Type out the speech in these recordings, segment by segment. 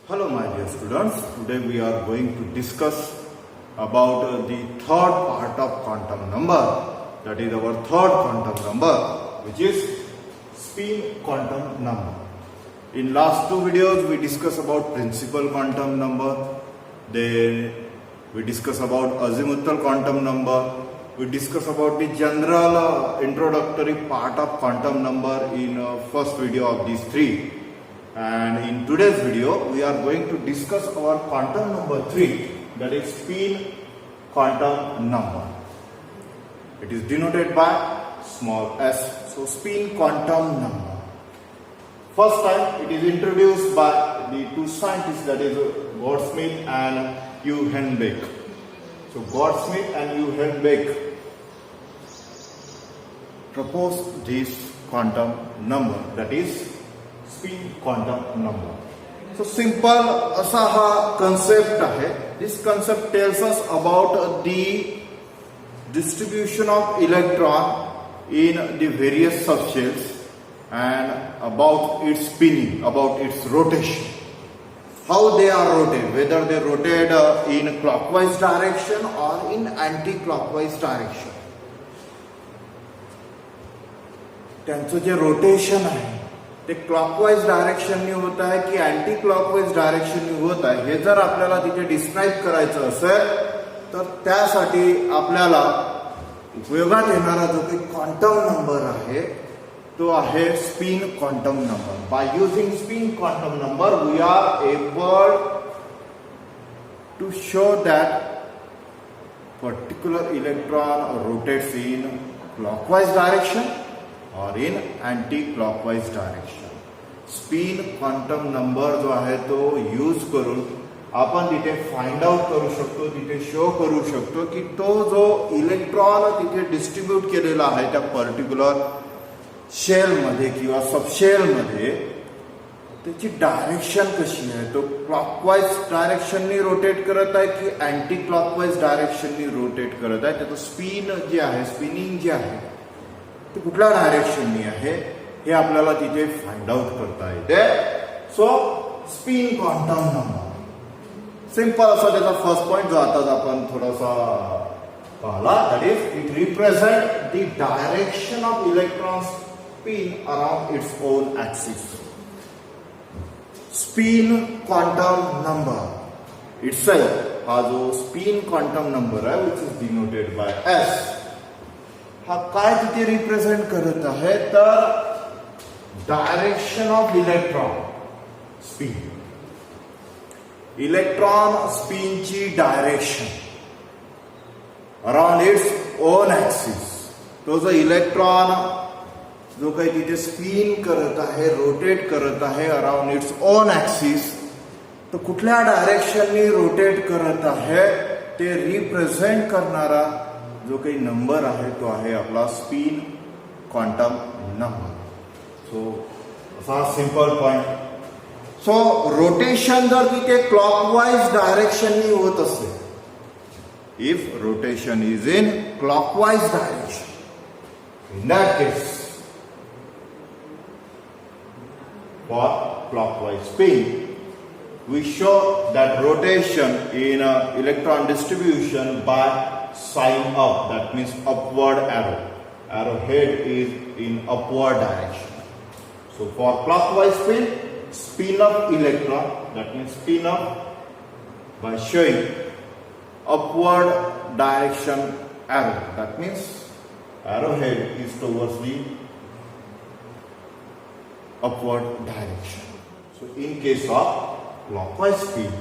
Hello my dear students, today we are going to discuss about the third part of quantum number, that is our third quantum number, which is spin quantum number. In last two videos we discussed about principal quantum number, then we discussed about azimuthal quantum number, we discussed about the general introductory part of quantum number in first video of these three. And in today's video, we are going to discuss our quantum number 3, that is spin quantum number. It is denoted by small s. So spin quantum number. First time it is introduced by the two scientists, that is Goudsmit and Uhlenbeck. So Goudsmit and Uhlenbeck proposed this quantum number, that is spin quantum number. So simple असा हा concept आहे. This concept tells us about the distribution of electron in the various subshells and about its spinning, about its rotation. How they are rotated, whether they rotate in clockwise direction or in anti-clockwise direction. त्यांचं जे rotation आहे ते clockwise डायरेक्शननी होत आहे की anti clockwise डायरेक्शननी होत आहे, हे जर आपल्याला तिथे डिस्क्राईब करायचं असेल तर त्यासाठी आपल्याला उपयोगात येणारा जो काही क्वांटम नंबर आहे तो आहे spin quantum number. By using spin quantum number we are able to show that particular electron rotates in clockwise direction और in anti clockwise direction. Spin quantum number जो आहे तो यूज करून आपण तिथे फाइंड आउट करू शकतो, तिथे शो करू शकतो की तो जो इलेक्ट्रॉन तिथे डिस्ट्रीब्यूट केलेला आहे त्या पर्टिक्युलर शेल मध्ये किंवा सबशेल मध्ये त्याची डायरेक्शन कशी आहे, तो क्लॉकवाइज डायरेक्शननी रोटेट करत आहे की अँटी क्लॉकवाइज डायरेक्शननी रोटेट करत आहे, त्याचं स्पिन जे आहे, स्पिनिंग जे आहे ते कुठल्या डायरेक्शननी आहे हे आपल्याला तिथे फाइंड आउट करता येते. So spin quantum number simple असा त्याचा फर्स्ट पॉइंट जो आताच आपण थोडासा पाहिला, that is it represent the direction of electron spin around its own axis. Spin quantum number itself हा जो स्पिन क्वांटम नंबर आहे which is denoted by S, हा काय तिथे रिप्रेझेंट करत आहे तर direction of electron spin, electron स्पिनची direction around its own axis. तो जो इलेक्ट्रॉन जो काही तिथे स्पिन करत आहे, रोटेट करत आहे अराउंड इट्स ओन ऍक्सिस, तो कुठल्या डायरेक्शननी रोटेट करत आहे ते रिप्रेझेंट करणारा जो काही नंबर आहे तो आहे आपला स्पिन क्वांटम नंबर. सो असा सिंपल पॉइंट. सो रोटेशन जर तिथे क्लॉकवाइज डायरेक्शननी होत असेल, if rotation is in clockwise direction, in that case for clockwise spin we show that rotation in electron distribution by sign up, that means upward arrow. Arrowhead is in upward direction. So for clockwise spin, spin up electron, that means spin up by showing upward direction arrow, that means arrowhead is towards the upward direction. So in case of clockwise spin,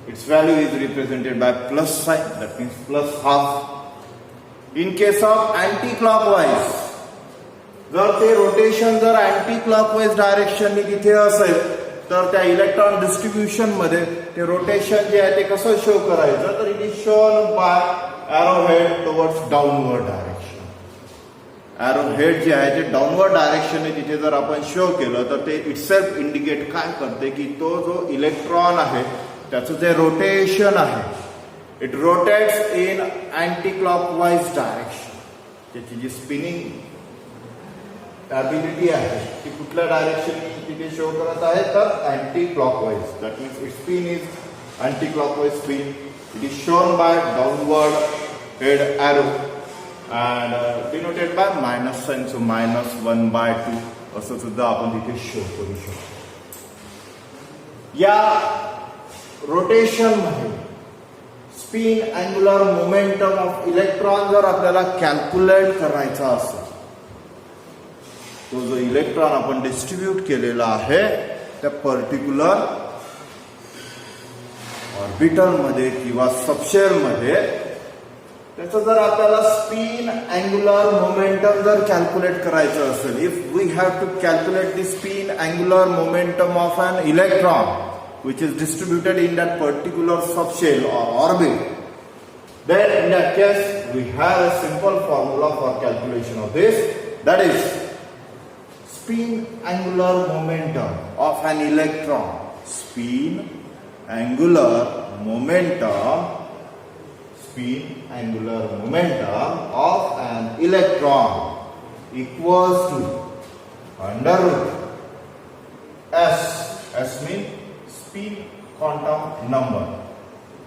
its value is represented by plus sign, that means plus half. In case of anti-clockwise, जर ते rotation जर anti clockwise डायरेक्शननी तिथे असेल तर त्या electron distribution मध्ये ते rotation जे आहे ते कसं शो करायचं तर it is shown by arrowhead towards downward direction. Arrowhead जे आहे ते डाऊनवर्ड डायरेक्शनने तिथे जर आपण शो केलं तर ते इटसेल्फ इंडिकेट काय करते की तो जो इलेक्ट्रॉन आहे त्याचं जे रोटेशन आहे it rotates in anti clockwise direction. त्याची जी स्पिनिंग ॲबिलिटी आहे ती कुठल्या डायरेक्शन तिथे शो करत आहे तर anti clockwise. That means it spin is anti clockwise spin. It is shown by downward head arrow and denoted by minus sign. So -1/2 असं सुद्धा आपण तिथे शो करू शकतो. या रोटेशन मध्ये spin angular momentum of electron जर आपल्याला कॅल्क्युलेट करायचा असेल, तो जो इलेक्ट्रॉन आपण डिस्ट्रीब्यूट केलेला आहे त्या पर्टिक्युलर ऑर्बिटल मध्ये किंवा सबशेल मध्ये, त्याचं जर आपल्याला स्पिन अँग्युलर मोमेंटम जर कॅल्क्युलेट करायचं असेल, if we have to calculate the spin angular momentum of an electron which is distributed in that particular subshell or orbit, then in that case we have a simple formula for calculation of this, that is spin angular momentum of an electron. Spin angular momentum of an electron equals to under root S means spin quantum number,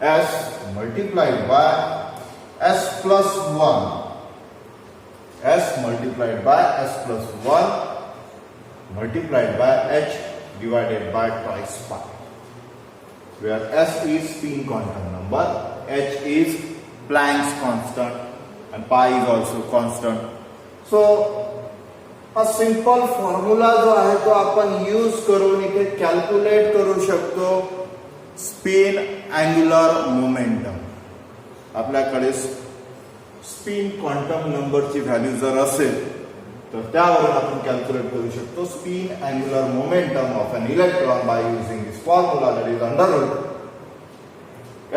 S multiplied by S plus 1, S multiplied by S plus 1 multiplied by H divided by twice pi, where S is spin quantum number, H is Planck's constant and pi is also constant. So हा simple formula जो आहे तो आपण use करून इथे calculate करू शकतो spin angular momentum. आपल्याकडे स्पिन क्वांटम नंबरची व्हॅल्यू जर असेल तर त्यावरून आपण कॅल्क्युलेट करू शकतो spin angular momentum of an electron by using this formula, that is under root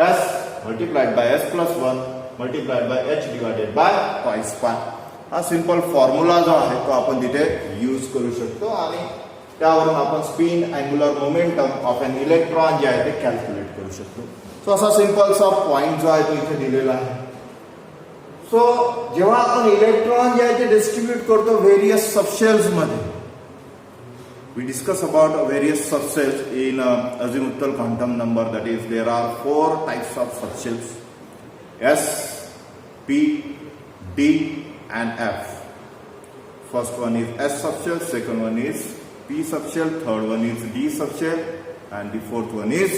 S multiplied by S plus 1 multiplied by H divided by twice pi. हा सिंपल फॉर्म्युला जो आहे तो आपण तिथे यूज करू शकतो आणि त्यावरून आपण spin angular momentum of an electron जे आहे ते कॅल्क्युलेट करू शकतो. सो असा सिंपलचा पॉइंट जो आहे तो इथे दिलेला आहे. सो जेव्हा आपण इलेक्ट्रॉन जे आहे ते डिस्ट्रीब्यूट करतो व्हेरियस सबशेल्स मध्ये, we discuss about various subshells in azimuthal quantum number, that is there are 4 types of subshells: S, P, D and F. First one is S subshell, second one is P subshell, third one is D subshell and the fourth one is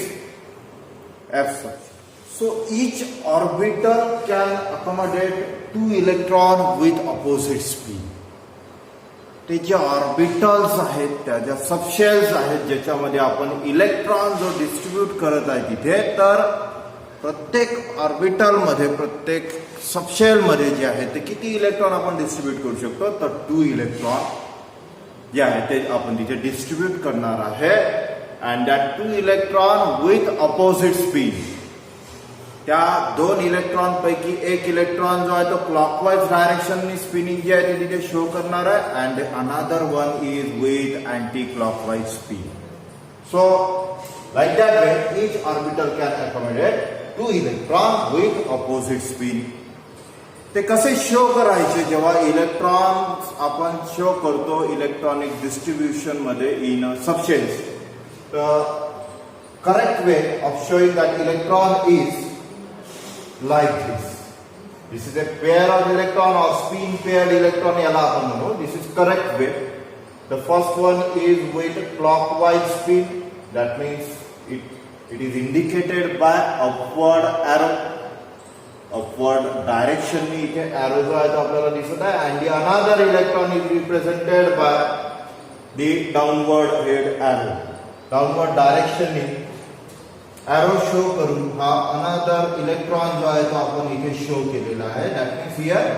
F subshell. So each orbital can accommodate 2 electrons with opposite spin. ते जे orbitals आहेत त्या ज्या subshells आहेत ज्याच्यामध्ये आपण electron जो distribute करत आहे तिथे, तर प्रत्येक ऑर्बिटल मध्ये प्रत्येक सबशेल मध्ये जे आहे ते किती इलेक्ट्रॉन आपण डिस्ट्रीब्यूट करू शकतो तर 2 इलेक्ट्रॉन जे आहे ते आपण तिथे डिस्ट्रीब्यूट करणार आहे. And that 2 electron with opposite spin. त्या 2 इलेक्ट्रॉन पैकी एक इलेक्ट्रॉन जो आहे तो क्लॉकवाइज डायरेक्शननी स्पिनिंग जे आहे ते तिथे शो करणार आहे and another one is with anti clockwise spin. So like that way etch orbital can accommodate 2 electron with opposite spin. ते कसे शो करायचे जेव्हा इलेक्ट्रॉन आपण शो करतो इलेक्ट्रॉनिक डिस्ट्रीब्युशन मध्ये in subshells. Correct way of showing that electron is like this. This is a pair of electron or spin paired electron याला आपण म्हणू. This is correct way. The first one is with clockwise spin. That means it is indicated by upward arrow. Upward direction नी इथे arrow जो आहे तो आपल्याला दिसत आहे. And the another electron is represented by the downward head arrow. Downward direction knee arrow show करून हा another electron जो आहे तो आपण इथे शो केलेला आहे. That means here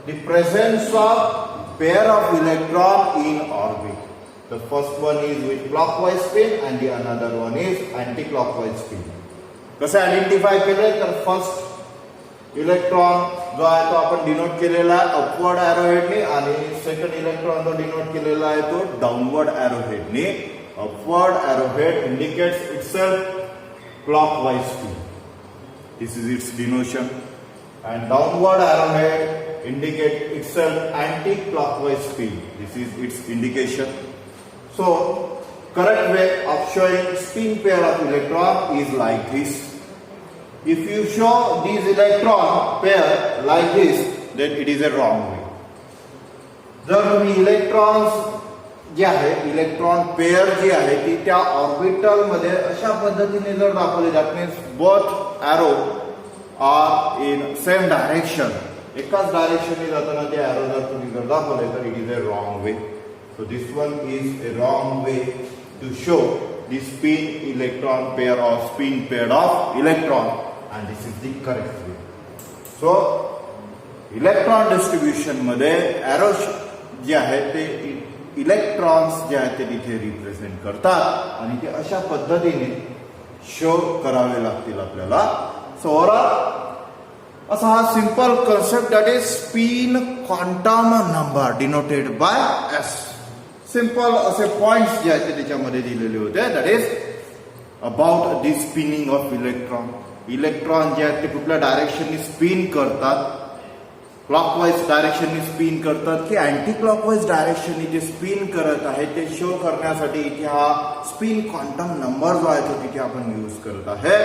the presence of pair of electron in orbit. The first one is with clockwise spin and the another one is anti clockwise spin. कसं आयडेंटिफाय केलंय तर फर्स्ट इलेक्ट्रॉन जो आहे तो आपण डिनोट केलेला आहे अपवर्ड एरो हेडनी आणि सेकंड इलेक्ट्रॉन जो डिनोट केलेला आहे तो डाउनवर्ड एरो हेडनी. Upward arrow head indicates itself clockwise spin. This is its denotation. And downward arrowhead indicate itself anti-clockwise spin. This is its indication. So correct way of showing spin pair of electron is like this. If you show these electron pair like this, then it is a wrong way. जर तुम्ही electrons जे आहे electron pair जी आहे ती त्या orbital मध्ये अशा पद्धतीने जर दाखवले, that means both arrow are in same direction, एकाच डायरेक्शनने जाताना ते एरो जर तुम्ही जर दाखवले तर it is a wrong way. So this one is a wrong way to show the spin electron pair or spin paired of electron, and this is the correct way. So electron distribution मध्ये arrow जे आहे ते electrons जे आहेत ते तिथे represent करतात आणि ते अशा पद्धतीने शो करावे लागतील आपल्याला. सो ओव्हरऑल असा हा simple concept that is spin quantum number denoted by S. Simple असे पॉइंट्स जे आहेत ते त्याच्यामध्ये दिलेले होते. That is about the spinning of electron. Electron जे आहेत ते कुठल्या डायरेक्शननी स्पिन करतात, क्लॉकवाईज डायरेक्शननी स्पिन करतात की अँटी क्लॉकवाईज डायरेक्शननी ते स्पिन करत आहे ते शो करण्यासाठी इथे हा स्पिन क्वांटम नंबर जो आहे तो तिथे आपण यूज करत आहे.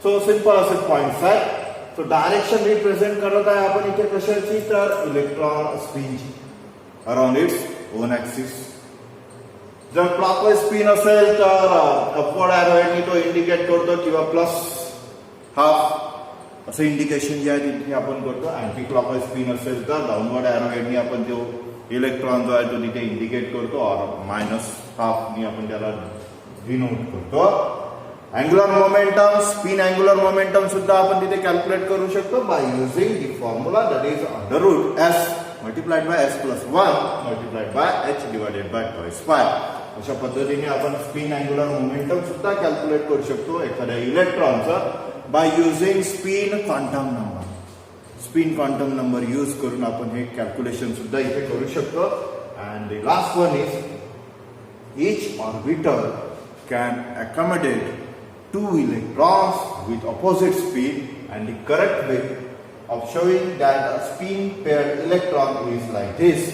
सो सिंपल असे पॉइंट्स आहेत. सो डायरेक्शन रिप्रेझेंट करत आहे आपण इथे कशाची, तर इलेक्ट्रॉन स्पिनची अराउंड इट्स ओन ऍक्सिस. जर क्लॉकवाईज स्पिन असेल तर अपवर्ड एरो हेडनी तो इंडिकेट करतो किंवा प्लस हाफ असं इंडिकेशन जे आहे तिथे आपण करतो. अँटी क्लॉकवाईज स्पिन असेल तर डाऊनवर्ड एरो हेडनी आपण तो इलेक्ट्रॉन जो आहे तो तिथे इंडिकेट करतो और मायनस हाफनी आपण त्याला डिनोट करतो. Angular momentum, spin angular momentum सुद्धा आपण तिथे कॅल्क्युलेट करू शकतो by using the formula that is under root S multiplied by S plus 1 multiplied by H divided by twice pi. अशा पद्धतीने आपण स्पिन अँग्युलर मोमेंटम सुद्धा कॅल्क्युलेट करू शकतो एखाद्या इलेक्ट्रॉनचं by using spin quantum number. Spin quantum number use करून आपण हे कॅल्क्युलेशन सुद्धा इथे करू शकतो. And the last one is each orbital can accommodate two electrons with opposite spin, and the correct way of showing that a spin paired electron is like this.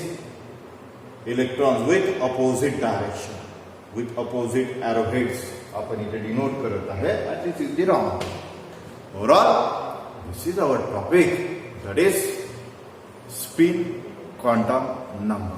Electrons with opposite direction, with opposite arrowheads आपण इथे denote करत आहे, and this is the wrong way. Overall, this is our topic, that is spin quantum number.